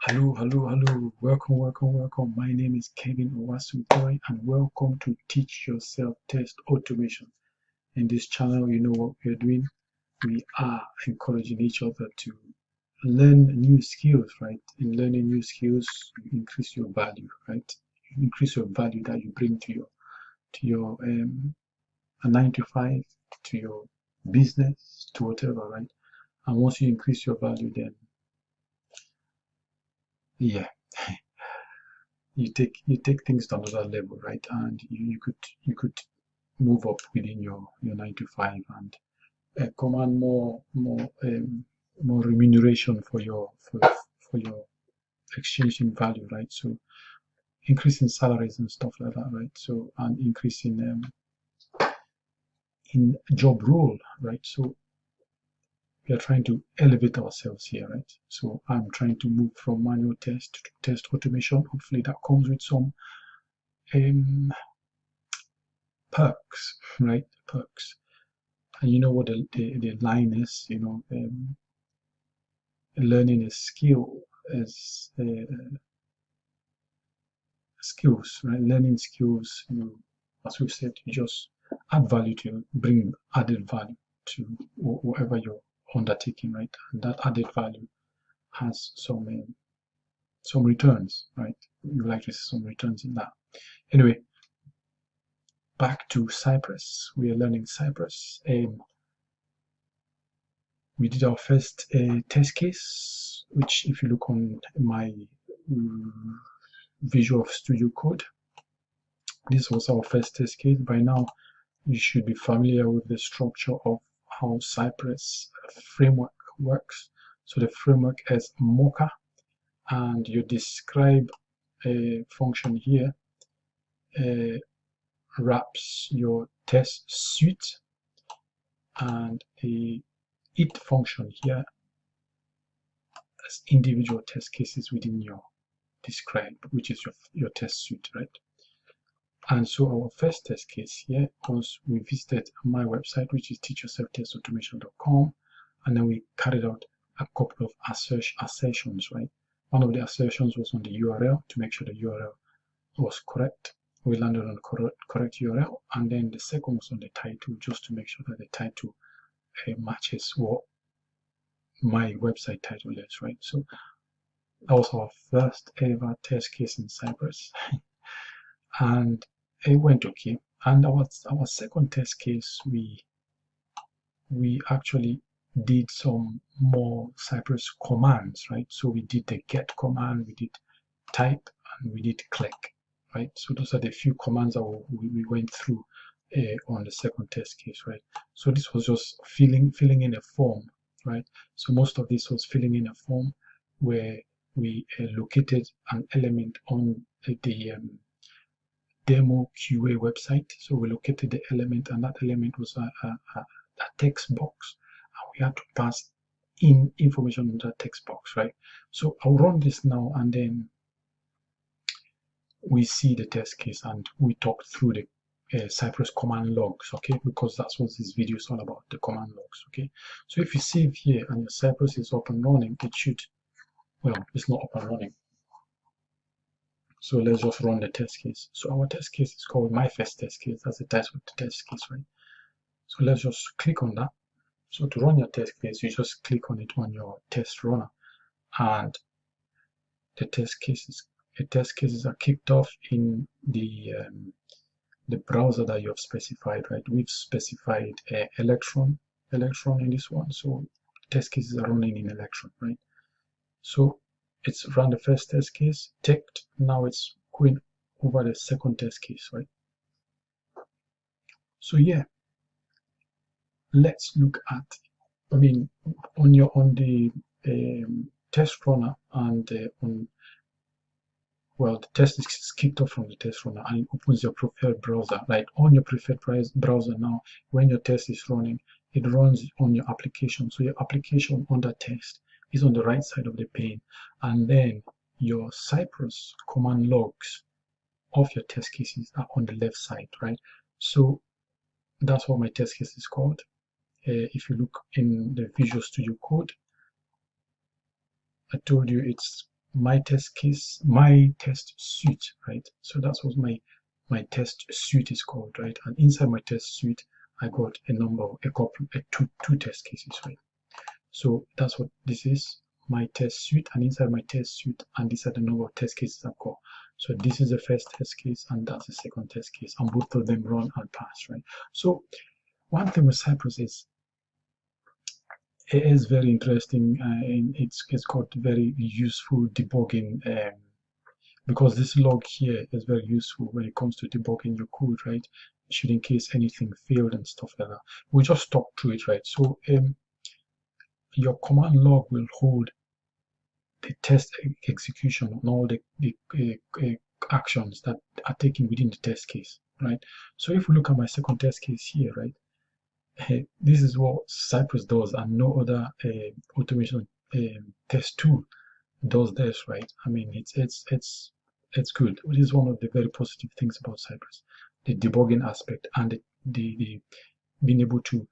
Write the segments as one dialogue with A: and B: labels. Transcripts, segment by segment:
A: Hello. Welcome. My name is Kevin Owasu Itoe, and welcome to Teach Yourself Test Automation. In this channel, you know what we're doing. We are encouraging each other to learn new skills, right? In learning new skills, you increase your value, right? You increase your value that you bring to your a 9 to 5, to your business, to whatever, right? And once you increase your value, then yeah. you take things to another level, right? And you could move up within your 9 to 5 and command more remuneration for your exchange in value, right? So increasing salaries and stuff like that, right? So and increasing in job role, right? So we are trying to elevate ourselves here, right? So I'm trying to move from manual test to test automation. Hopefully that comes with some perks, right? Perks. And you know what the line is, learning a skill is skills, right? Learning skills, as we've said, you just add value to bring added value to whatever you're undertaking, right? And that added value has some returns, right? You like to see some returns in that. Anyway, back to Cypress. We are learning Cypress. We did our first test case, which if you look on my Visual Studio Code, this was our first test case. By now, you should be familiar with the structure of how Cypress framework works. So the framework is Mocha, and you describe a function here wraps your test suite, and a it function here as individual test cases within your describe, which is your test suite, right? And so our first test case here was we visited my website, which is teachyourselftestautomation.com, and then we carried out a couple of assertions, right? One of the assertions was on the URL to make sure the URL was correct. We landed on correct URL, and then the second was on the title, just to make sure that the title matches what my website title is, right? So that was our first ever test case in Cypress. And it went okay. And our second test case, we actually did some more Cypress commands, right? So we did the get command, we did type, and we did click, right? So those are the few commands that we went through on the second test case, right? So this was just filling in a form, right? So most of this was filling in a form where we located an element on the demo QA website. So we located the element, and that element was a text box, and we had to pass in information in that text box, right? So I'll run this now, and then we see the test case, and we talk through the Cypress Command Logs, okay? Because that's what this video is all about, the command logs, okay? So if you save here and your Cypress is up and running, it should, well, it's not up and running. So let's just run the test case. So our test case is called my first test case. That's the title of the test case, right? So let's just click on that. So to run your test case, you just click on it on your test runner, and the test cases are kicked off in the browser that you have specified, right? We've specified electron in this one, so test cases are running in electron, right? So it's run the first test case, ticked. Now it's going over the second test case, right? So yeah, let's look at, I mean, on the test runner, and well, the test is kicked off from the test runner, and it opens your preferred browser. Right on your preferred browser now, when your test is running, it runs on your application. So your application under test is on the right side of the pane, and then your Cypress command logs of your test cases are on the left side, right? So that's what my test case is called. If you look in the Visual Studio Code, I told you it's my test case, my test suite, right? So that's what my test suite is called, right? And inside my test suite, I got two test cases, right? So that's what this is, my test suite, and inside my test suite, and these are the number of test cases I've got. So this is the first test case, and that's the second test case, and both of them run and pass, right? So one thing with Cypress is it is very interesting, and it's got very useful debugging, because this log here is very useful when it comes to debugging your code, right? Should in case anything failed and stuff like that. We'll just talk through it, right? So your command log will hold the test execution on all the actions that are taken within the test case, right? So if we look at my second test case here, right, this is what Cypress does, and no other automation test tool does this, right? I mean, it's good. It is one of the very positive things about Cypress, the debugging aspect, and the being able to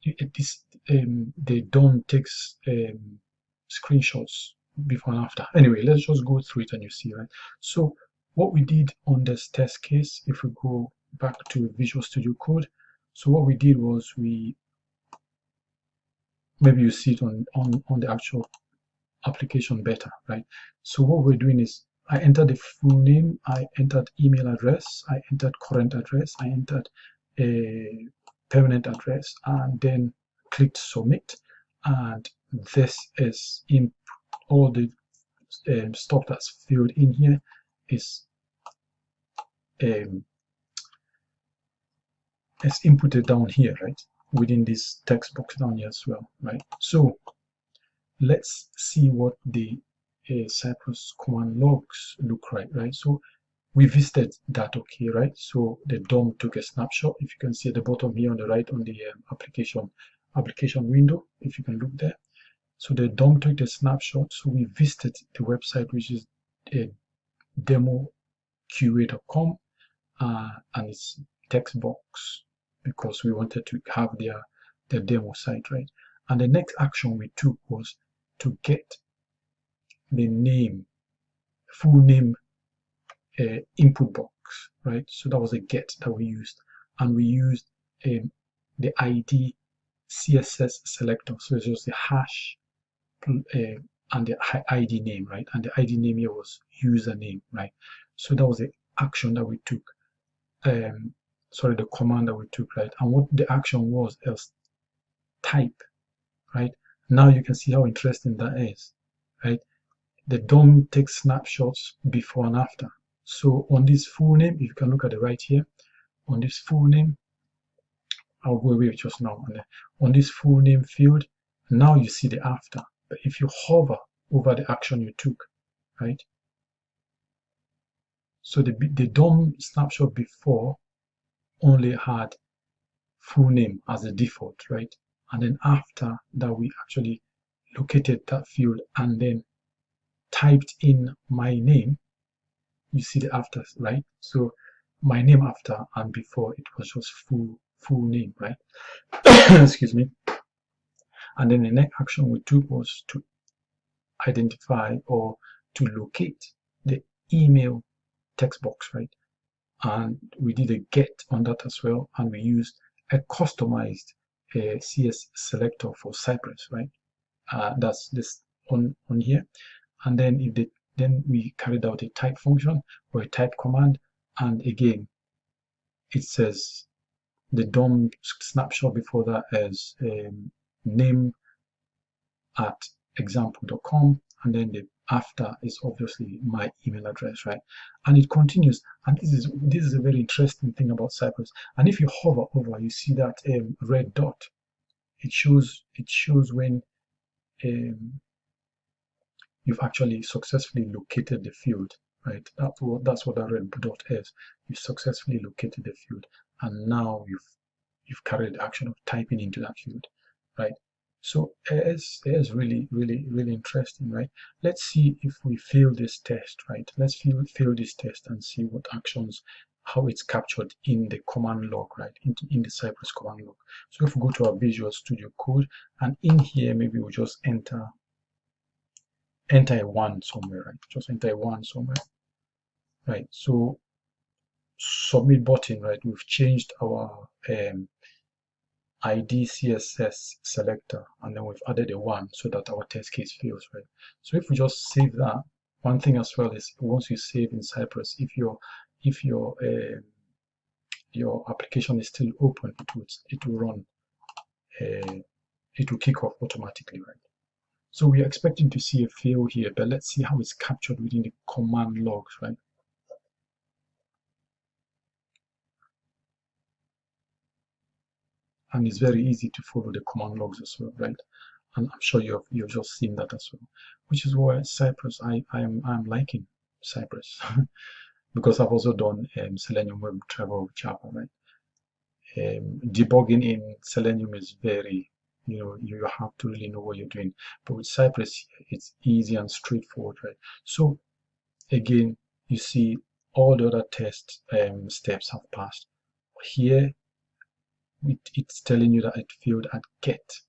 A: the DOM takes screenshots before and after. Anyway, let's just go through it and you see, right? So what we did on this test case, if we go back to Visual Studio Code, so what we did was maybe you see it on the actual application better, right? So what we're doing is I entered the full name, I entered email address, I entered current address, I entered a permanent address, and then clicked submit. And this is in all the stuff that's filled in here is inputted down here, right? Within this text box down here as well, right? So let's see what the Cypress command logs look like, right? So we visited that, okay, right? So the DOM took a snapshot. If you can see at the bottom here on the right on the application window, if you can look there. So the DOM took the snapshot. So we visited the website, which is demoqa.com, and it's text box because we wanted to have their demo site, right? And the next action we took was to get the name, full name input box, right? So that was a get that we used, and we used the ID CSS selector. So it's just the hash and the ID name, right? And the ID name here was username, right? So that was the action that we took. Sorry, the command that we took, right? And what the action was type, right? Now you can see how interesting that is, right? The DOM takes snapshots before and after. So on this full name, if you can look at the right here, on this full name, I'll go away just now. And on this full name field, now you see the after. But if you hover over the action you took, right? So the DOM snapshot before only had full name as a default, right? And then after that, we actually located that field and then typed in my name. You see the after, right? So my name after and before it was just full name, right? Excuse me. And then the next action we took was to identify or to locate the email text box, right? And we did a get on that as well, and we used a customized CS selector for Cypress, right? That's this on here. And then then we carried out a type function or a type command, and again it says the DOM snapshot before that is name at example.com, and then the after is obviously my email address, right? And it continues, and this is a very interesting thing about Cypress. And if you hover over, you see that red dot. It shows when you've actually successfully located the field, right? That's what that red dot is. You successfully located the field, and now you've carried the action of typing into that field, right? So it is really interesting, right? Let's see if we fail this test, right? Let's fail this test and see what actions, how it's captured in the command log, right? In the Cypress command log. So if we go to our Visual Studio Code, and in here maybe we'll just enter enter a 1 somewhere, right? Just enter a 1 somewhere, right? So submit button, right? We've changed our ID CSS selector, and then we've added a 1 so that our test case fails, right? So if we just save that, one thing as well is once you save in Cypress, if your application is still open, it will run, it will kick off automatically, right? So we are expecting to see a fail here, but let's see how it's captured within the command logs, right? And it's very easy to follow the command logs as well, right? And I'm sure you've just seen that as well, which is why Cypress, I'm liking Cypress because I've also done Selenium Web Travel with Java, right? Debugging in Selenium is very, you have to really know what you're doing, but with Cypress it's easy and straightforward, right? So again, you see all the other test steps have passed. Here it's telling you that it failed at get,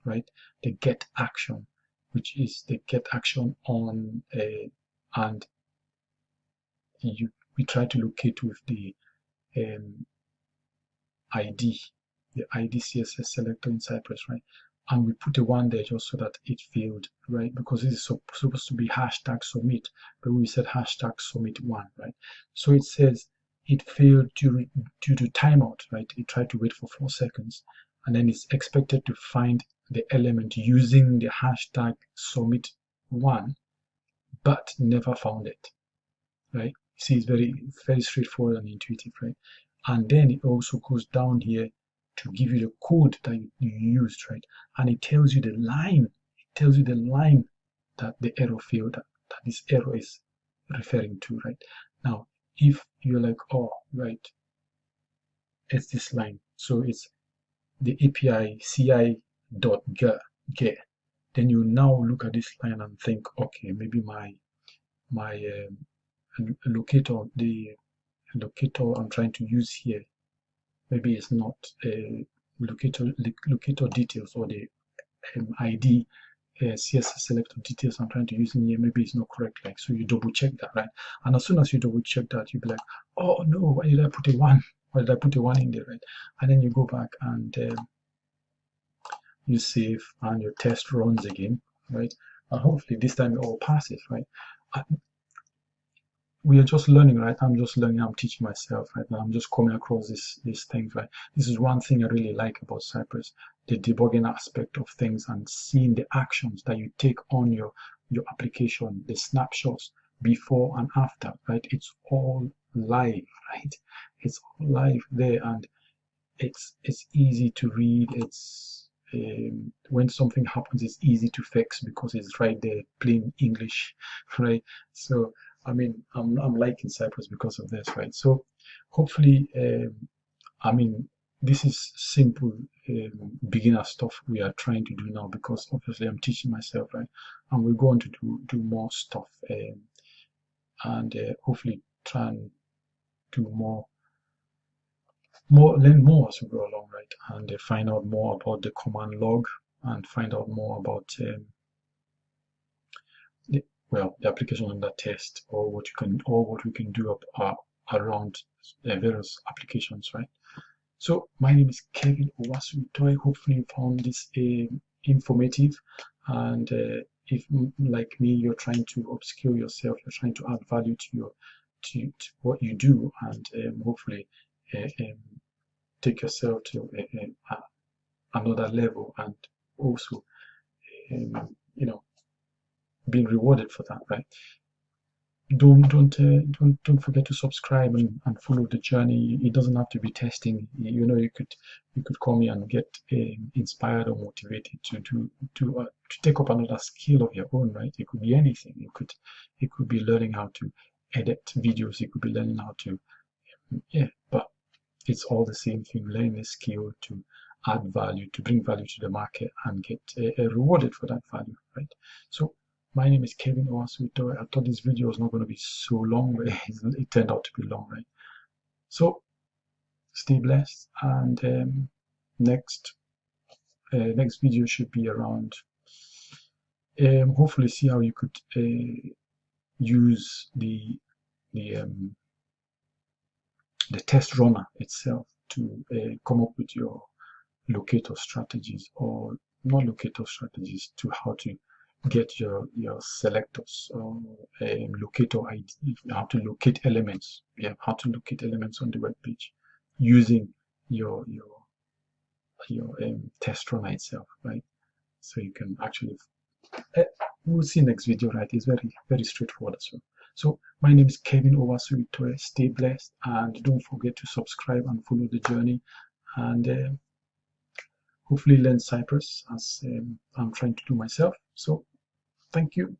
A: right? The get action, which is the get action on and we try to locate with the ID, the ID CSS selector in Cypress, right? And we put a 1 there just so that it failed, right? Because this is supposed to be hashtag submit, but we said hashtag submit 1, right? So it says it failed due to timeout, right? It tried to wait for 4 seconds, and then it's expected to find the element using the hashtag submit 1, but never found it, right? See, it's very straightforward and intuitive, right? And then it also goes down here to give you the code that you used, right? And it tells you the line. It tells you the line that the error field that this error is referring to, right? Now, if you're like, oh, right, it's this line. So it's the API ci.get. Then you now look at this line and think, okay, maybe my locator, the locator I'm trying to use here, maybe it's not locator details or the ID CSS selector details I'm trying to use in here, maybe it's not correct, like, so you double check that, right? And as soon as you double check that, you'll be like, oh no, why did I put a 1? Why did I put a 1 in there, right? And then you go back and you save and your test runs again, right? And hopefully this time it all passes, right? We are just learning, right? I'm just learning, I'm teaching myself, right? Now I'm just coming across these things, right? This is one thing I really like about Cypress, the debugging aspect of things and seeing the actions that you take on your application, the snapshots before and after, right? It's all live, right? It's all live there, and it's easy to read. It's when something happens, it's easy to fix because it's right there, plain English, right? So I mean, I'm liking Cypress because of this, right? So hopefully, I mean, this is simple beginner stuff we are trying to do now because obviously I'm teaching myself, right? And we're going to do more stuff and hopefully try and do learn more as we go along, right? And find out more about the command log and find out more about the application under test, or what we can do around various applications, right? So my name is Kevin Owasu Itoe. Hopefully you found this informative, and if like me you're trying to upskill yourself, you're trying to add value to what you do, and hopefully take yourself to another level, and also being rewarded for that, right? Don't forget to subscribe and follow the journey. It doesn't have to be testing. You could come here and get inspired or motivated to take up another skill of your own, right? It could be anything. It could be learning how to edit videos. It could be learning how to but it's all the same thing. Learning a skill to add value, to bring value to the market and get rewarded for that value, right? So my name is Kevin Owasu Itoe. I thought this video was not going to be so long, but it turned out to be long, right? So stay blessed, and next video should be around hopefully see how you could use the test runner itself to come up with your locator strategies, or not locator strategies, to how to get your selectors or locator ID, how to locate elements. Yeah, how to locate elements on the web page using your test runner itself, right? So you can actually we'll see next video, right? It's very straightforward as well. So my name is Kevin Owasu Itoe. Stay blessed, and don't forget to subscribe and follow the journey, and hopefully learn Cypress as I'm trying to do myself. So thank you.